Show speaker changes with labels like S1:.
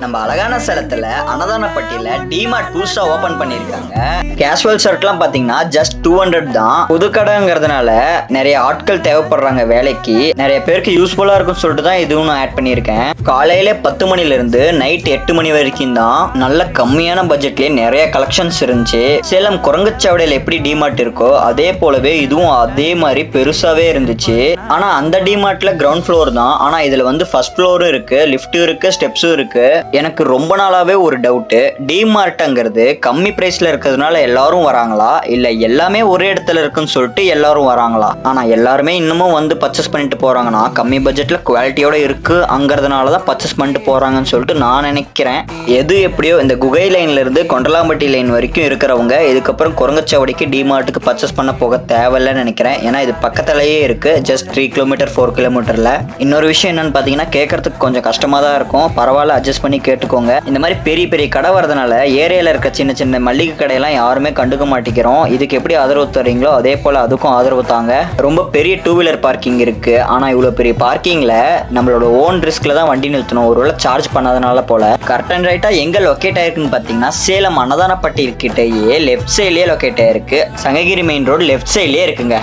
S1: நம்ம அழகான சேலத்துல அன்னதானப்பட்டியில டிமார்ட் புதுசா ஓபன் பண்ணிருக்காங்க. கேஷுவல் ஷர்ட்லாம் பாத்தீங்கன்னா ஜஸ்ட் 200 தான். புது கடைங்கிறதுனால நிறைய ஆட்கள் தேவைப்படுறாங்க வேலைக்கு. நிறைய பேருக்கு யூஸ்ஃபுல்லா இருக்கும்னு சொல்லிட்டு தான் இதுவும் நான் ஆட் பண்ணியிருக்கேன். காலையில 10 மணில இருந்து நைட் 8 மணி வரைக்கும் தான் நல்ல கம்மியான பட்ஜெட்லயே நிறைய கலெக்ஷன்ஸ் இருந்துச்சு. சேலம் குரங்குச்சாவடியில எப்படி டிமார்ட் இருக்கோ அதே போலவே இதுவும் அதே மாதிரி பெருசாவே இருந்துச்சு. ஆனா அந்த டிமார்ட்ல கிரவுண்ட் ஃப்ளோர் தான். ஆனா இதுல வந்து ஃபர்ஸ்ட் ஃப்ளோரும் இருக்கு, லிஃப்டும் இருக்கு, ஸ்டெப்ஸும் இருக்கு. எனக்கு ரொம்ப நாளாவே ஒரு டவுட், டிமார்ட்ங்கிறது கம்மி பிரைஸ்ல இருக்கிறதுனால எல்லாரும் வராங்களா இல்ல எல்லாமே ஒரே இடத்துல இருக்குன்னு சொல்லிட்டு எல்லாரும் வராங்களா? ஆனா எல்லாருமே இன்னமும் வந்து பர்ச்சேஸ் பண்ணிட்டு போறாங்கன்னா கம்மி பட்ஜெட்ல குவாலிட்டியோட இருக்கு அங்கிறதுனாலதான் பர்ச்சேஸ் பண்ணிட்டு போறாங்கன்னு சொல்லிட்டு நான் நினைக்கிறேன். எது எப்படியோ இந்த குகை லைன்ல இருந்து கொண்டலாம்பட்டி லைன் வரைக்கும் இருக்கிறவங்க இதுக்கப்புறம் குரங்குச்சாவடிக்கு டிமார்ட்டுக்கு பர்ச்சேஸ் பண்ண போக தேவையில்லைன்னு நினைக்கிறேன். ஏன்னா இது பக்கத்திலேயே இருக்கு, ஜஸ்ட் 3 கிலோமீட்டர் 4 கிலோமீட்டர்ல. இன்னொரு விஷயம் என்னன்னு பாத்தீங்கன்னா கேட்கறதுக்கு கொஞ்சம் கஷ்டமா தான் இருக்கும், பரவாயில்ல அட்ஜஸ்ட் பண்ணி கேட்டுக்கோங்க. இந்த மாதிரி பெரிய பெரிய கடை வரதுனால ஏரியால இருக்க சின்ன சின்ன மளிகை கடையெல்லாம் யாருமே கண்டுக்க மாட்டேங்கிறோம். இதுக்கு எப்படி ஆதரவு தரீங்களோ அதே போல அதுக்கும் ஆதரவு தாங்க. ரொம்ப பெரிய 2 வீலர் பார்க்கிங் இருக்கு. ஆனா இவ்வளவு பெரிய பார்க்கிங்ல நம்மளோட ஓன் ரிஸ்க்ல தான் வண்டி நிறுத்தணும். ஒருவேளை சார்ஜ் பண்ணாதனால போல. கரெக்ட் அண்ட் ரைட்டா எங்க லொக்கேட் ஆயிருக்குன்னு பாத்தீங்கன்னா சேலம் அன்னதானப்பட்டி கிட்டேயே லெஃப்ட் சைட்லயே லொக்கேட் ஆயிருக்கு. சங்ககிரி மெயின் ரோடு லெஃப்ட் சைட்லயே இருக்குங்க.